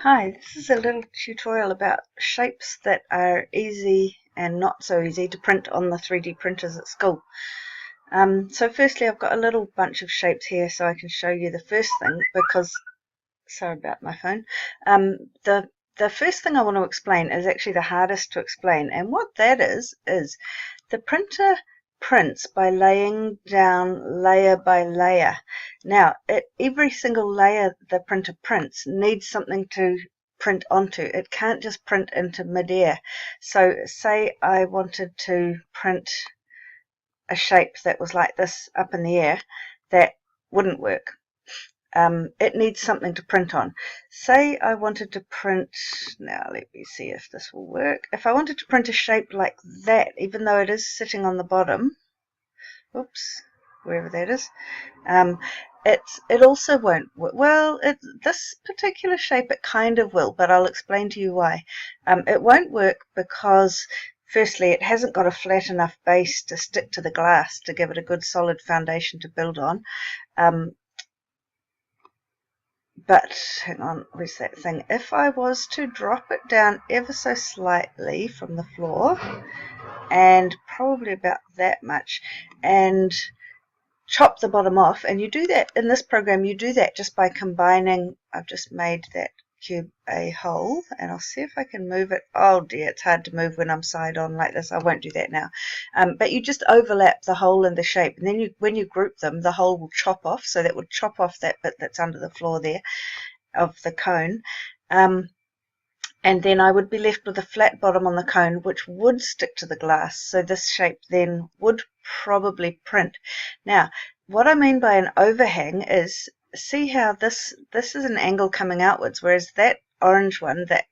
Hi, this is a little tutorial about shapes that are easy and not so easy to print on the 3D printers at school. So firstly, I've got a little bunch of shapes here so I can show you the first thing because, sorry about my phone, the first thing I want to explain is actually the hardest to explain, and what that is the printer prints by laying down layer by layer. Now, every single layer the printer prints needs something to print onto. It can't just print into midair. So say I wanted to print a shape that was like this up in the air, that wouldn't work. It needs something to print on. Say I wanted to print, now let me see if this will work. If I wanted to print a shape like that, even though it is sitting on the bottom, oops, wherever that is, it also won't work. Well, this particular shape it kind of will, but I'll explain to you why. It won't work because firstly it hasn't got a flat enough base to stick to the glass to give it a good solid foundation to build on. But hang on, where's that thing? If I was to drop it down ever so slightly from the floor, and probably about that much, and chop the bottom off, and you do that in this program, you do that just by combining, I've just made that cube a hole, and I'll see if I can move it. Oh dear, it's hard to move when I'm side on like this. I won't do that now. But you just overlap the hole and the shape, and then when you group them, the hole will chop off, so that would chop off that bit that's under the floor there of the cone. And then I would be left with a flat bottom on the cone, which would stick to the glass. So this shape then would probably print. Now, what I mean by an overhang is, see how this is an angle coming outwards, whereas that orange one, that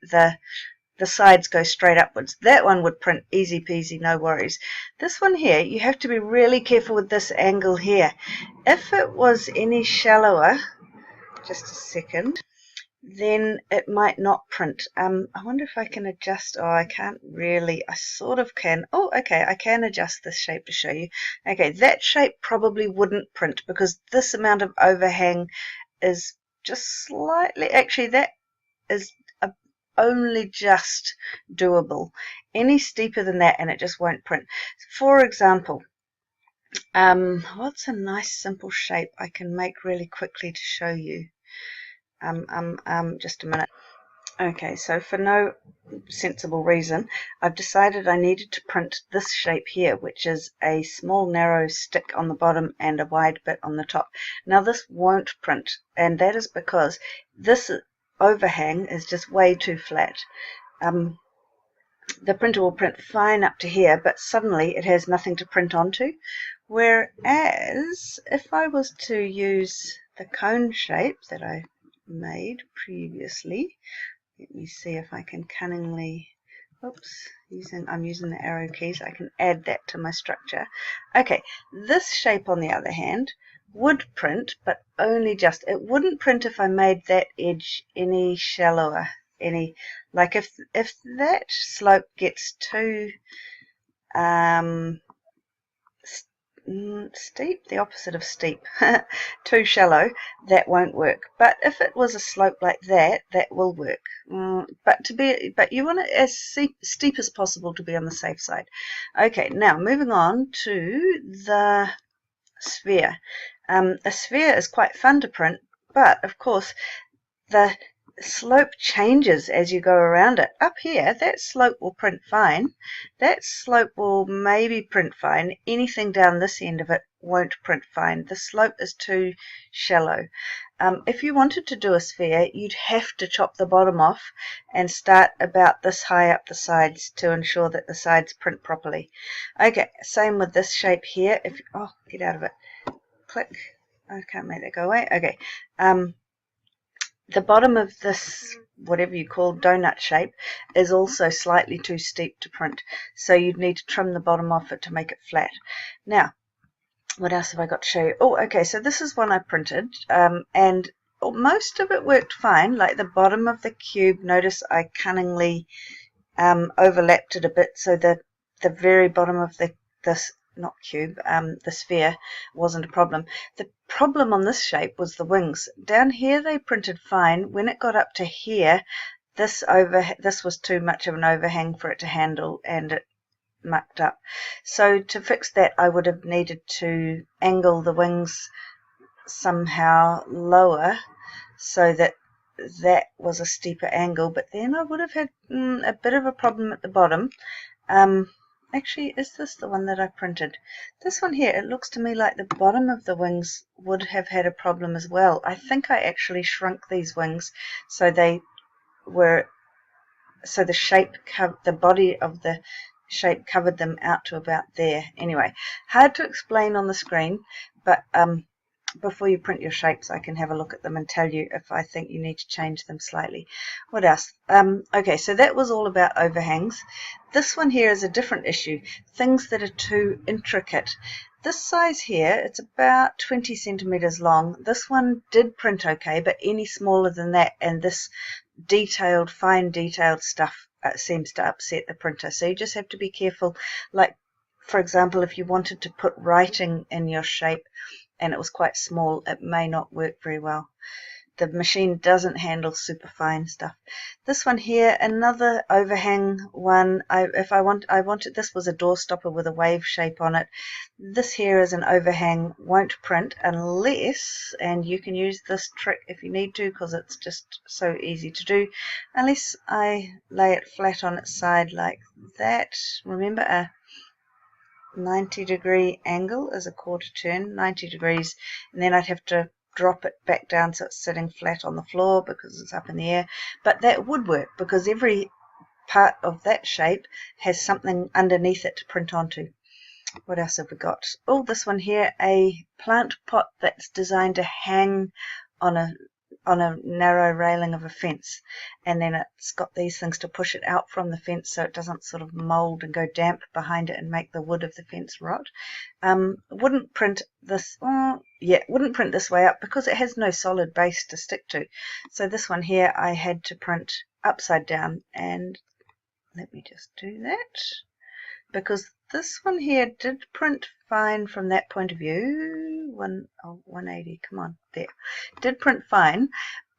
the sides go straight upwards. That one would print easy peasy, no worries. This one here, you have to be really careful with this angle here. If it was any shallower, just a second, then it might not print. I wonder if I can adjust. Oh, I can't really. I sort of can. Oh, okay, I can adjust this shape to show you. Okay, that shape probably wouldn't print because this amount of overhang is just slightly, actually that is only just doable. Any steeper than that and it just won't print. For example, what's a nice simple shape I can make really quickly to show you? Just a minute. Okay, so for no sensible reason, I've decided I needed to print this shape here, which is a small narrow stick on the bottom and a wide bit on the top. Now this won't print, and that is because this overhang is just way too flat. The printer will print fine up to here, but suddenly it has nothing to print onto. Whereas if I was to use the cone shape that I made previously, let me see if I can cunningly, oops, I'm using the arrow keys, I can add that to my structure. Okay, this shape on the other hand would print, but only just. It wouldn't print if I made that edge any shallower, like if that slope gets too steep, the opposite of steep, too shallow, that won't work. But if it was a slope like that, that will work. But you want it as steep as possible to be on the safe side. Okay, now moving on to the sphere. A sphere is quite fun to print, but of course the slope changes as you go around it. Up here, that slope will print fine. That slope will maybe print fine. Anything down this end of it won't print fine. The slope is too shallow. If you wanted to do a sphere, you'd have to chop the bottom off and start about this high up the sides to ensure that the sides print properly. Okay, same with this shape here. Oh, get out of it. Click. I can't make that go away. Okay. The bottom of this, whatever you call donut shape, is also slightly too steep to print, so you'd need to trim the bottom off it to make it flat. Now, what else have I got to show you? Oh, okay, so this is one I printed, and most of it worked fine. Like the bottom of the cube, notice I cunningly overlapped it a bit, so that the very bottom of this not cube, the sphere wasn't a problem. The problem on this shape was the wings. Down here they printed fine. When it got up to here, this was too much of an overhang for it to handle, and it mucked up. So to fix that, I would have needed to angle the wings somehow lower so that that was a steeper angle, but then I would have had a bit of a problem at the bottom. Actually, is this the one that I printed? This one here, it looks to me like the bottom of the wings would have had a problem as well. I think I actually shrunk these wings so they were, so the shape, the body of the shape covered them out to about there. Anyway, hard to explain on the screen, but before you print your shapes, I can have a look at them and tell you if I think you need to change them slightly. What else? Okay, so that was all about overhangs. This one here is a different issue, things that are too intricate. This size here, it's about 20 centimeters long. This one did print okay, but any smaller than that, and this detailed, fine detailed stuff seems to upset the printer. So you just have to be careful. Like, for example, if you wanted to put writing in your shape and it was quite small, it may not work very well. The machine doesn't handle super fine stuff. This one here, another overhang one. I wanted, this was a door stopper with a wave shape on it. This here is an overhang, won't print unless, and you can use this trick if you need to because it's just so easy to do, unless I lay it flat on its side like that. Remember, a 90-degree angle is a quarter turn, 90 degrees, and then I'd have to drop it back down so it's sitting flat on the floor because it's up in the air. But that would work because every part of that shape has something underneath it to print onto. What else have we got? Oh, this one here, a plant pot that's designed to hang on a narrow railing of a fence, and then it's got these things to push it out from the fence so it doesn't sort of mold and go damp behind it and make the wood of the fence rot. Wouldn't print this, wouldn't print this way up because it has no solid base to stick to. So this one here I had to print upside down, and let me just do that, because this one here did print fine from that point of view. 180, come on, there. Did print fine,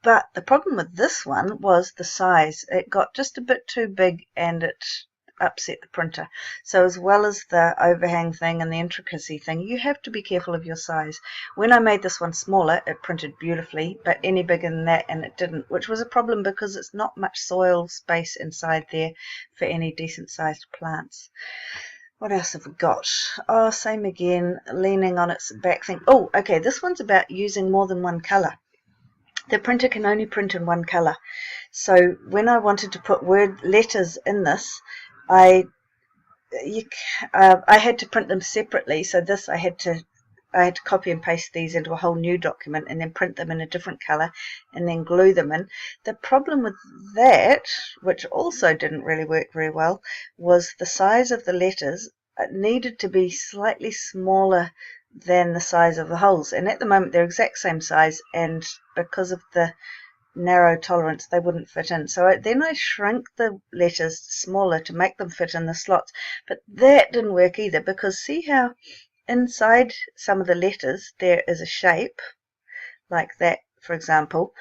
but the problem with this one was the size. It got just a bit too big and it upset the printer. So as well as the overhang thing and the intricacy thing, you have to be careful of your size. When I made this one smaller, it printed beautifully, but any bigger than that and it didn't, which was a problem because it's not much soil space inside there for any decent sized plants. What else have we got? Oh, same again, leaning on its back thing. Oh, okay, this one's about using more than one color. The printer can only print in one color. So when I wanted to put letters in this, I had to print them separately. So this I had to copy and paste these into a whole new document and then print them in a different color and then glue them in. The problem with that, which also didn't really work very well, was the size of the letters. It needed to be slightly smaller than the size of the holes, and at the moment they're exact same size, and because of the narrow tolerance they wouldn't fit in. So then I shrank the letters smaller to make them fit in the slots, but that didn't work either, because see how inside some of the letters there is a shape like that, for example.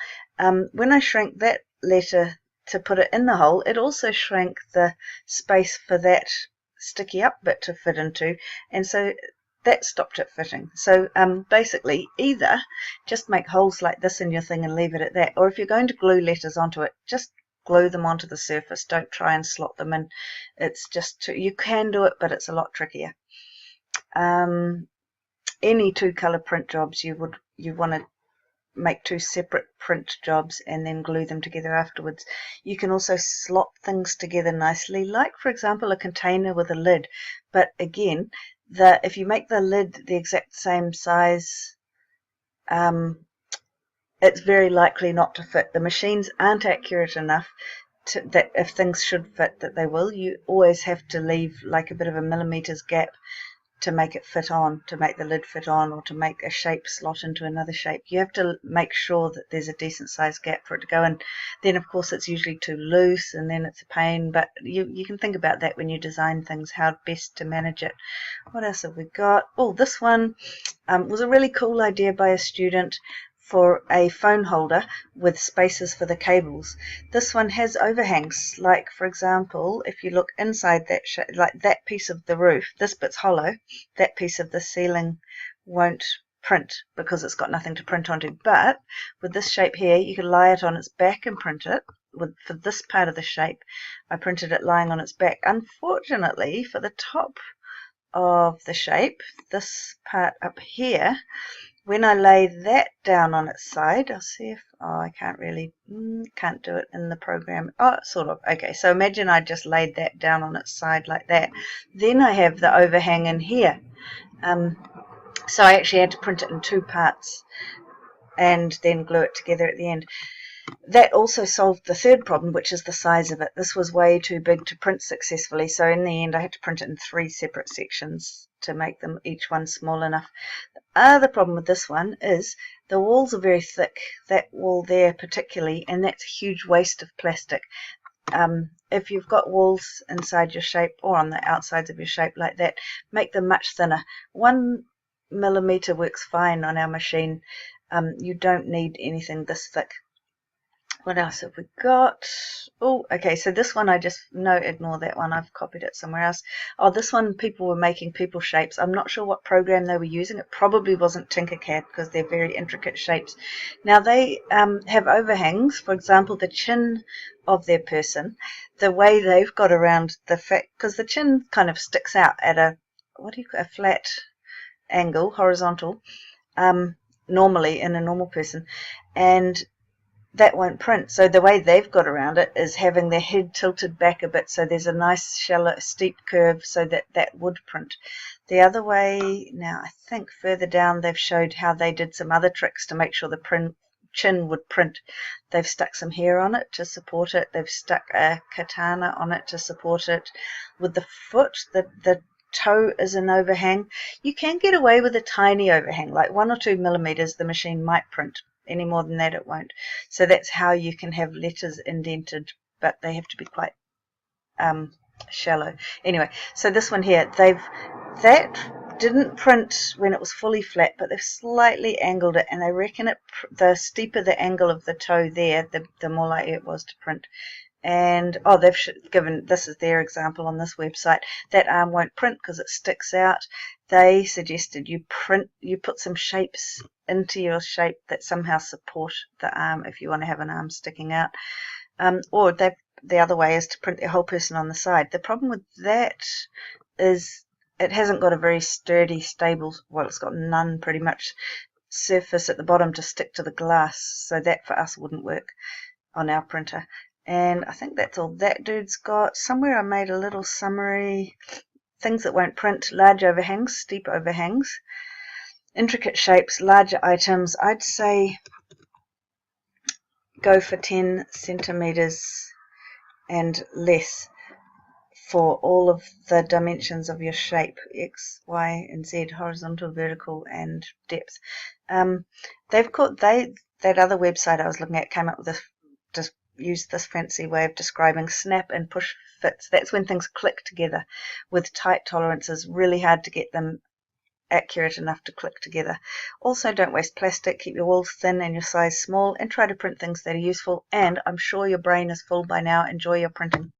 When I shrank that letter to put it in the hole, it also shrank the space for that sticky up bit to fit into, and so that stopped it fitting. So basically, either just make holes like this in your thing and leave it at that, or if you're going to glue letters onto it, just glue them onto the surface. Don't try and slot them in. It's just you can do it, but it's a lot trickier. Any two-color print jobs, you want to make two separate print jobs and then glue them together afterwards. You can also slot things together nicely, like for example a container with a lid, but again, if you make the lid the exact same size, it's very likely not to fit. The machines aren't accurate enough that if things should fit that they will. You always have to leave like a bit of a millimeters gap to make it fit on, to make the lid fit on, or to make a shape slot into another shape. You have to make sure that there's a decent sized gap for it to go in. Then of course it's usually too loose and then it's a pain, but you can think about that when you design things, how best to manage it. What else have we got? Oh, this one was a really cool idea by a student for a phone holder with spaces for the cables. This one has overhangs, like for example, if you look inside that like that piece of the roof, this bit's hollow, that piece of the ceiling won't print because it's got nothing to print onto, but with this shape here you can lie it on its back and print it. For this part of the shape I printed it lying on its back. Unfortunately for the top of the shape, this part up here, when I lay that down on its side, I'll see if, I can't really, can't do it in the program. Oh, sort of. Okay, so imagine I just laid that down on its side like that. Then I have the overhang in here. So I actually had to print it in two parts and then glue it together at the end. That also solved the third problem, which is the size of it. This was way too big to print successfully, so in the end I had to print it in 3 separate sections to make them each one small enough. The other problem with this one is the walls are very thick, that wall there particularly, and that's a huge waste of plastic. If you've got walls inside your shape or on the outsides of your shape like that, make them much thinner. 1 millimeter works fine on our machine. You don't need anything this thick. What else have we got? Oh, okay, so this one ignore that one. I've copied it somewhere else. Oh, this one, people were making people shapes. I'm not sure what program they were using. It probably wasn't Tinkercad because they're very intricate shapes. Now, they have overhangs. For example, the chin of their person, the way they've got around the fact, because the chin kind of sticks out at a flat angle, horizontal, normally in a normal person, and that won't print. So the way they've got around it is having their head tilted back a bit so there's a nice shallow steep curve so that would print. The other way, now I think further down they've showed how they did some other tricks to make sure the chin would print. They've stuck some hair on it to support it. They've stuck a katana on it to support it. With the foot, the toe is an overhang. You can get away with a tiny overhang, like 1 or 2 millimeters the machine might print. Any more than that it won't. So that's how you can have letters indented, but they have to be quite shallow. Anyway, so this one here, that didn't print when it was fully flat, but they've slightly angled it, and they reckon the steeper the angle of the toe there, the more likely it was to print. And they've given, this is their example on this website, that arm won't print because it sticks out. They suggested you put some shapes into your shape that somehow support the arm if you want to have an arm sticking out. Or the other way is to print the whole person on the side. The problem with that is it hasn't got a very sturdy, stable, well, it's got none pretty much, surface at the bottom to stick to the glass. So that for us wouldn't work on our printer. And I think that's all that dude's got. Somewhere I made a little summary. Things that won't print: large overhangs, steep overhangs, intricate shapes, larger items. I'd say go for 10 centimeters and less for all of the dimensions of your shape: X, Y, and Z, horizontal, vertical, and depth. That other website I was looking at came up with this, just used this fancy way of describing snap and push fits. That's when things click together with tight tolerances, really hard to get them accurate enough to click together. Also, don't waste plastic, keep your walls thin and your size small, and try to print things that are useful. And I'm sure your brain is full by now. Enjoy your printing.